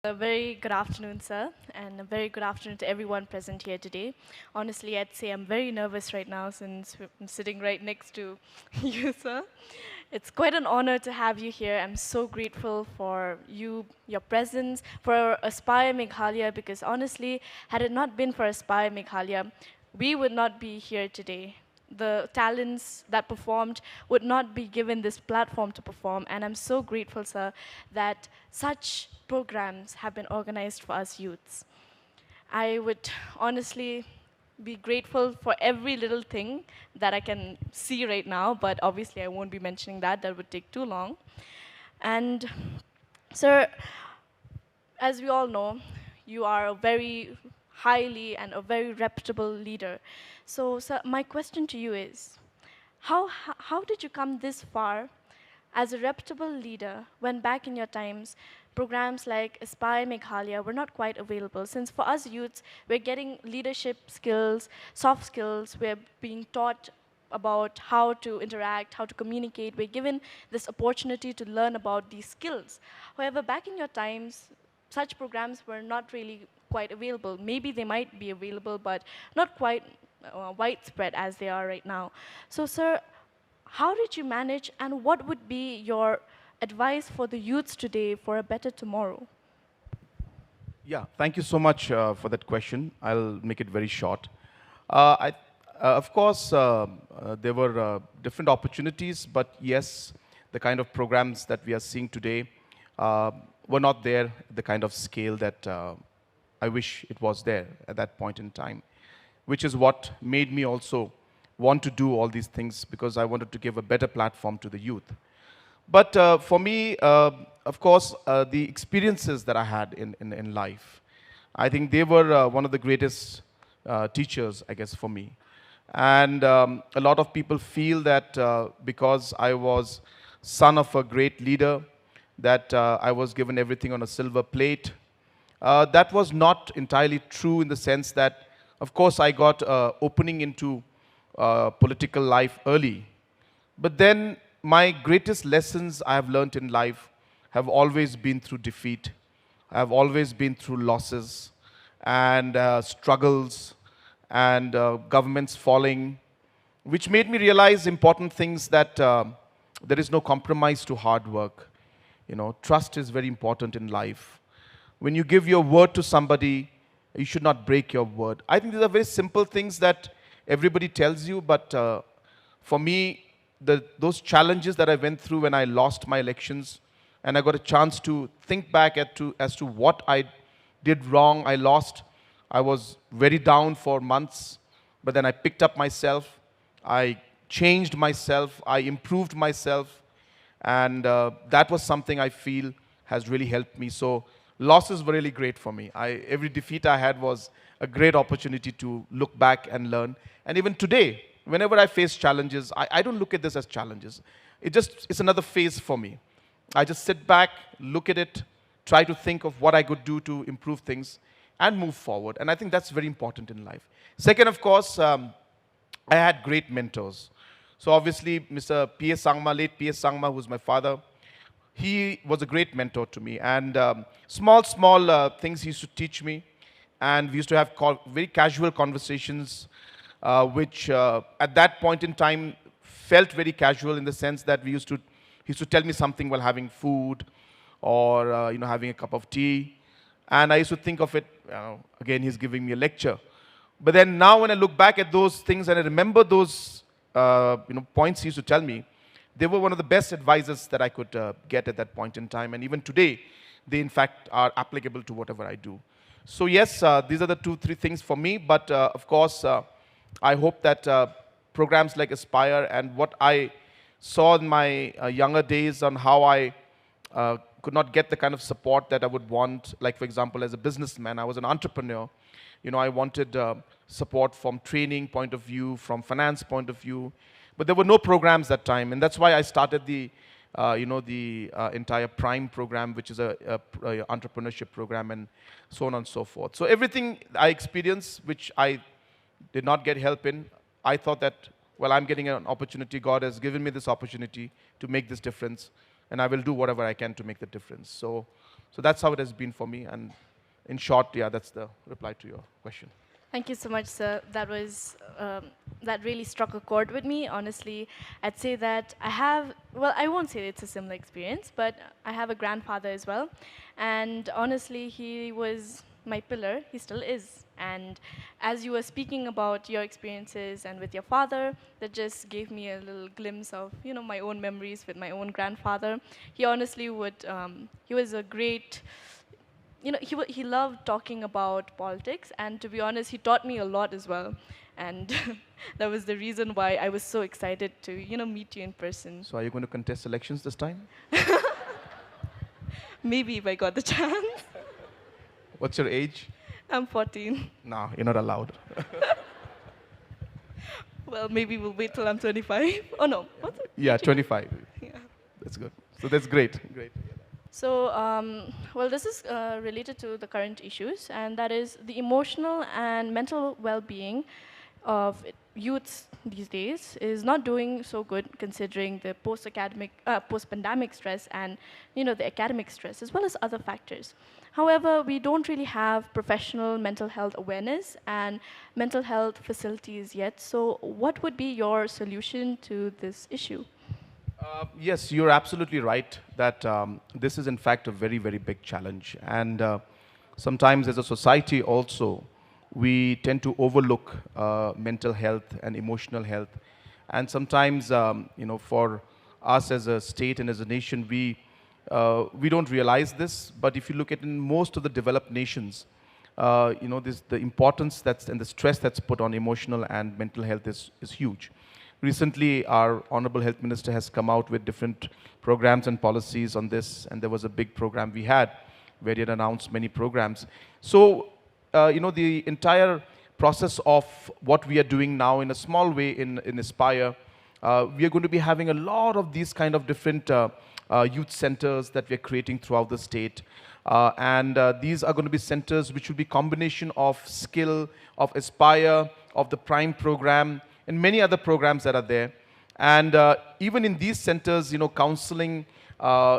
A very good afternoon, sir, and a very good afternoon to everyone present here today. Honestly, I'd say I'm very nervous right now since I'm sitting right next to you, sir. It's quite an honor to have you here. I'm so grateful for you, your presence, for Aspire Meghalaya, because honestly, had it not been for Aspire Meghalaya, we would not be here today. The talents that performed would not be given this platform to perform. And I'm so grateful, sir, that such programs have been organized for us youths. I would honestly be grateful for every little thing that I can see right now, but obviously I won't be mentioning that. That would take too long. And, sir, as we all know, you are a very highly and a very reputable leader. So, sir, my question to you is, how did you come this far as a reputable leader when back in your times, programs like Aspire Meghalaya were not quite available? Since for us youths, we're getting leadership skills, soft skills, we're being taught about how to interact, how to communicate. We're given this opportunity to learn about these skills. However, back in your times, such programs were not really quite available. Maybe they might be available, but not quite widespread as they are right now. So, sir, how did you manage, and what would be your advice for the youths today for a better tomorrow? Yeah, thank you so much for that question. I'll make it very short. Of course, there were different opportunities, but yes, the kind of programs that we are seeing today uh, were not there, the kind of scale that I wish it was there at that point in time, which is what made me also want to do all these things because I wanted to give a better platform to the youth. But for me, of course, the experiences that I had in life, I think they were one of the greatest teachers, I guess, for me. And a lot of people feel that because I was son of a great leader, that I was given everything on a silver plate. That was not entirely true in the sense that, of course, I got opening into political life early. But then my greatest lessons I have learned in life have always been through defeat. Have always been through losses and struggles and governments falling, which made me realize important things that there is no compromise to hard work. You know, trust is very important in life. When you give your word to somebody, you should not break your word. I think these are very simple things that everybody tells you, but for me, those challenges that I went through when I lost my elections, and I got a chance to think back as to what I did wrong, I lost. I was very down for months, but then I picked up myself. I changed myself. I improved myself. And that was something I feel has really helped me. So losses were really great for me. Every defeat I had was a great opportunity to look back and learn. And even today, whenever I face challenges, I don't look at this as challenges. It's another phase for me. I just sit back, look at it, try to think of what I could do to improve things and move forward. And I think that's very important in life. Second, of course, I had great mentors. So obviously, Mr. P.S. Sangma, late P.S. Sangma, who's my father, he was a great mentor to me. And small things he used to teach me. And we used to have very casual conversations, which at that point in time felt very casual in the sense that he used to tell me something while having food or having a cup of tea. And I used to think of it, again, he's giving me a lecture. But then now when I look back at those things and I remember those points he used to tell me, they were one of the best advisors that I could get at that point in time. And even today, they in fact are applicable to whatever I do. So yes, these are the 2, 3 things for me. But of course, I hope that programs like Aspire and what I saw in my younger days on how I could not get the kind of support that I would want. Like, for example, as a businessman, I was an entrepreneur. I wanted support from training point of view, from finance point of view. But there were no programs that time. And that's why I started the entire Prime program, which is a entrepreneurship program and so on and so forth. So everything I experienced, which I did not get help in, I thought that, well, I'm getting an opportunity. God has given me this opportunity to make this difference, and I will do whatever I can to make the difference. So So that's how it has been for me. And in short, yeah, that's the reply to your question. Thank you so much, sir. That really struck a chord with me. Honestly, I'd say that I have, well, I won't say it's a similar experience, but I have a grandfather as well. And honestly, he was my pillar. He still is. And as you were speaking about your experiences and with your father, that just gave me a little glimpse of, my own memories with my own grandfather. He honestly he was a great, he loved talking about politics, and to be honest, he taught me a lot as well. And that was the reason why I was so excited to, meet you in person. So are you going to contest elections this time? Maybe if I got the chance. What's your age? I'm 14. No, you're not allowed. Well, maybe we'll wait till I'm 25. Oh no, what's it? Yeah, 25. Yeah. That's good. So that's great. Great. So, well, this is related to the current issues, and that is the emotional and mental well-being of youths these days is not doing so good, considering the post-pandemic stress and the academic stress, as well as other factors. However, we don't really have professional mental health awareness and mental health facilities yet. So, what would be your solution to this issue? Yes, you're absolutely right that this is in fact a very, very big challenge. And sometimes as a society also, we tend to overlook mental health and emotional health. And sometimes, for us as a state and as a nation, we don't realize this. But if you look at in most of the developed nations, the importance and the stress that's put on emotional and mental health is huge. Recently, our Honorable Health Minister has come out with different programs and policies on this, and there was a big program we had where he had announced many programs. So, the entire process of what we are doing now in a small way in Aspire, we are going to be having a lot of these kind of different youth centers that we are creating throughout the state. And these are going to be centers which will be combination of skill, of Aspire, of the Prime program, and many other programs that are there. And even in these centers, counseling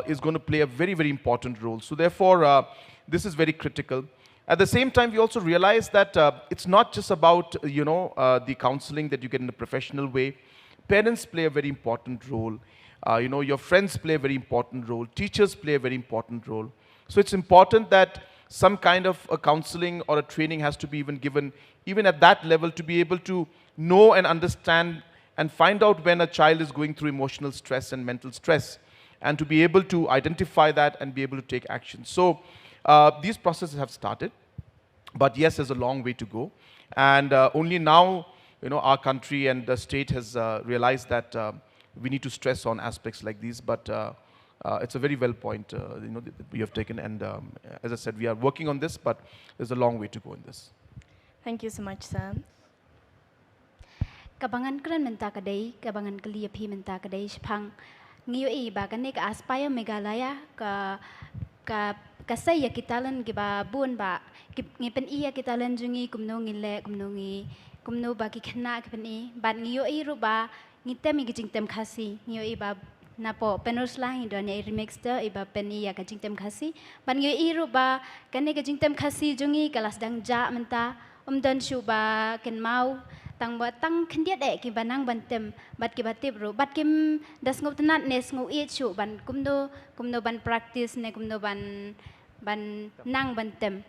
is going to play a very, very important role. So therefore, this is very critical. At the same time, we also realize that it's not just about, the counseling that you get in a professional way. Parents play a very important role. Your friends play a very important role. Teachers play a very important role. So it's important that some kind of a counseling or a training has to be even given, even at that level, to be able to know and understand and find out when a child is going through emotional stress and mental stress, and to be able to identify that and be able to take action. So these processes have started, but yes, there's a long way to go. And only now, our country and the state has realized that we need to stress on aspects like these. But it's a very well point, that we have taken. And as I said, we are working on this, but there's a long way to go in this. Thank you so much, Sam. Kabangan kran menta kadai, kabangan kelia pi menta kadai sepang. Ngiyo I ba kane ka Aspire Meghalaya ka saya kitalan giba bun ba ngipen iya kitalan jungi kumno ngile kumno ba ki khna kipen I ban ngiyo I ru ba ngitem gi tem khasi ngiyo I ba napo penus lang Indonesia remix da iba pen iya ka tem khasi ban ngiyo I ru ba kane ka tem khasi jungi kalas dang ja menta dan shu ba ken mau tang ba tang khendiat ki banang bantem bat ki batip ru bat kim das ngop tanat nes ngop I chu ban kumno ban practice ne kumno ban nang bantem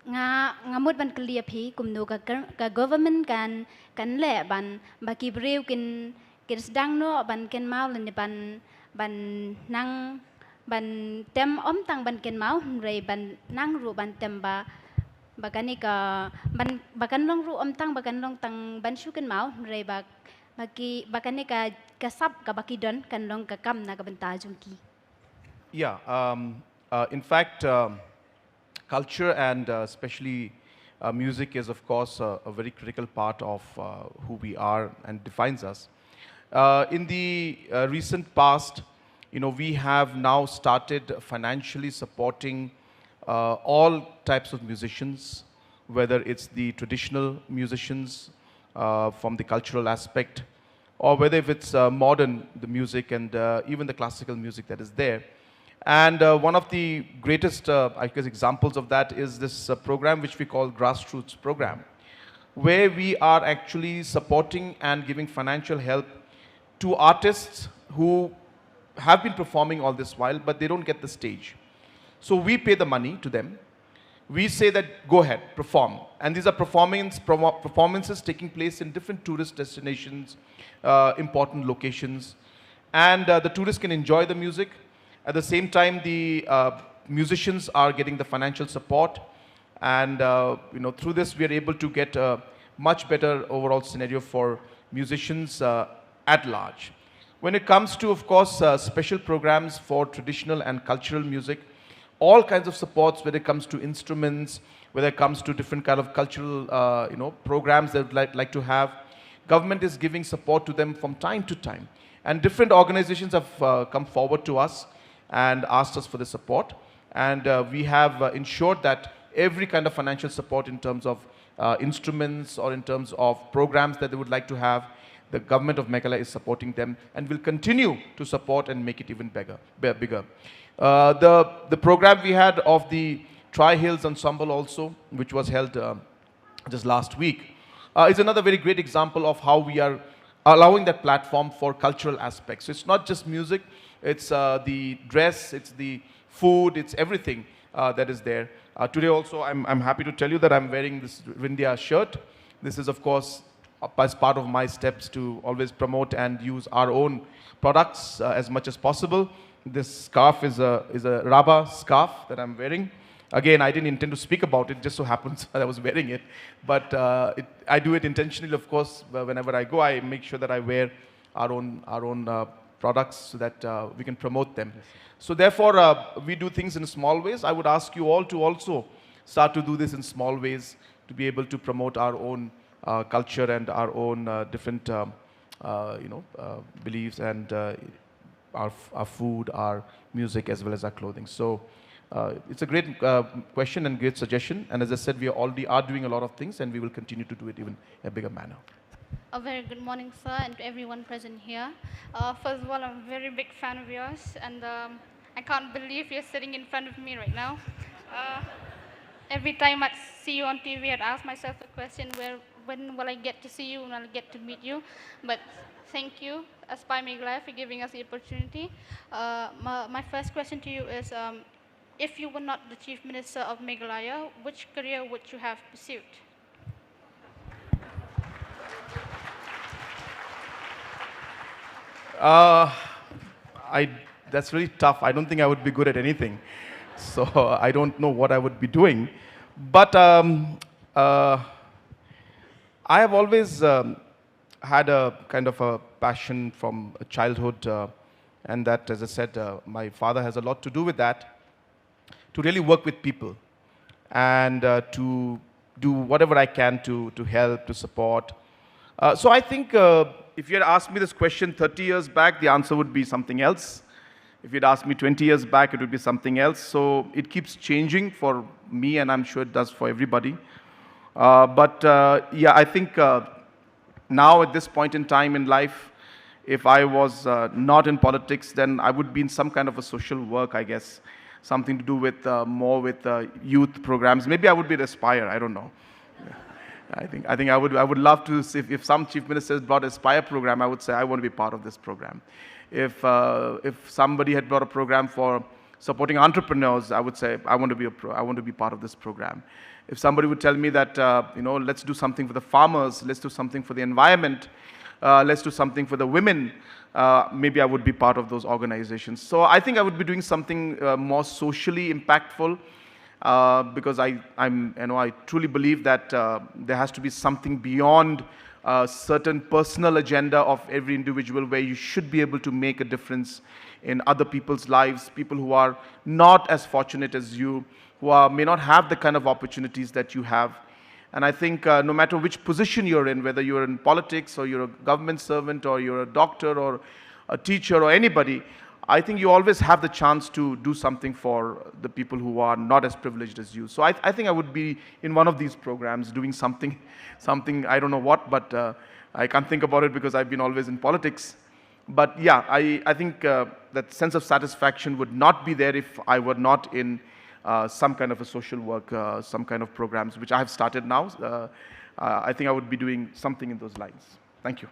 ngamut ban kelia phi kumno ka government kan le ban baki breu kin sedang no ban ken mau le ban nang ban tem tang ban ken mau re ban nang ru ban tem ba bakani ka bakan long ru tang bakan long tang ban shu ken mau re bakani ka sap ka baki don kan long ka kam na ka banta jungki. Yeah, in fact, culture and especially music is, of course, a very critical part of who we are and defines us. In the recent past, we have now started financially supporting all types of musicians, whether it's the traditional musicians from the cultural aspect, or whether if it's modern, the music and even the classical music that is there. And one of the greatest, I guess, examples of that is this program which we call Grassroots Program, where we are actually supporting and giving financial help to artists who have been performing all this while, but they don't get the stage. So we pay the money to them. We say that go ahead, perform. And these are performances taking place in different tourist destinations, important locations. And the tourists can enjoy the music. At the same time, the musicians are getting the financial support. And through this, we are able to get a much better overall scenario for musicians at large. When it comes to, of course, special programs for traditional and cultural music, all kinds of supports when it comes to instruments, whether it comes to different kind of cultural programs that would like to have. Government is giving support to them from time to time. And different organizations have come forward to us and asked us for the support. And we have ensured that every kind of financial support in terms of instruments or in terms of programs that they would like to have, the government of Meghalaya is supporting them and will continue to support and make it even bigger. The program we had of the Tri-Hills Ensemble also, which was held just last week, is another very great example of how we are allowing that platform for cultural aspects. So it's not just music, it's the dress, it's the food, it's everything that is there. Today also, I'm happy to tell you that I'm wearing this Vindhya shirt. This is, of course, as part of my steps to always promote and use our own products as much as possible. This scarf is a Raba scarf that I'm wearing. Again, I didn't intend to speak about it, just so happens that I was wearing it. But I do it intentionally, of course. Whenever I go, I make sure that I wear our own products so that we can promote them. So therefore, we do things in small ways. I would ask you all to also start to do this in small ways to be able to promote our own culture and our own different beliefs and our food, our music, as well as our clothing. So it's a great question and great suggestion. And as I said, we already are doing a lot of things, and we will continue to do it even in a bigger manner. A very good morning, sir, and to everyone present here. First of all, I'm a very big fan of yours, and I can't believe you're sitting in front of me right now. Every time I see you on TV, I'd ask myself the question, when will I get to see you, when will I get to meet you? But thank you, Aspire Meghalaya, for giving us the opportunity. My first question to you is, if you were not the Chief Minister of Meghalaya, which career would you have pursued? That's really tough. I don't think I would be good at anything. So I don't know what I would be doing. But I have always had a kind of a passion from childhood, and that, as I said, my father has a lot to do with that, to really work with people and to do whatever I can to help, to support. So I think if you had asked me this question 30 years back, the answer would be something else. If you'd asked me 20 years back, it would be something else. So it keeps changing for me, and I'm sure it does for everybody. Yeah, I think now at this point in time in life, if I was not in politics, then I would be in some kind of a social work, I guess. Something to do with more with youth programs. Maybe I would be at Aspire, I don't know. I think I would love to see if some chief ministers brought Aspire program, I would say I want to be part of this program. If somebody had brought a program for supporting entrepreneurs, I would say I want to be part of this program. If somebody would tell me that let's do something for the farmers, let's do something for the environment, let's do something for the women, maybe I would be part of those organizations. So I think I would be doing something more socially impactful. Because I truly believe that there has to be something beyond a certain personal agenda of every individual, where you should be able to make a difference in other people's lives, people who are not as fortunate as you, who may not have the kind of opportunities that you have. And I think no matter which position you're in, whether you're in politics or you're a government servant or you're a doctor or a teacher or anybody, I think you always have the chance to do something for the people who are not as privileged as you. So I think I would be in one of these programs doing something, I don't know what, but I can't think about it because I've been always in politics. But yeah, I think that sense of satisfaction would not be there if I were not in some kind of a social work, some kind of programs, which I have started now. I think I would be doing something in those lines. Thank you.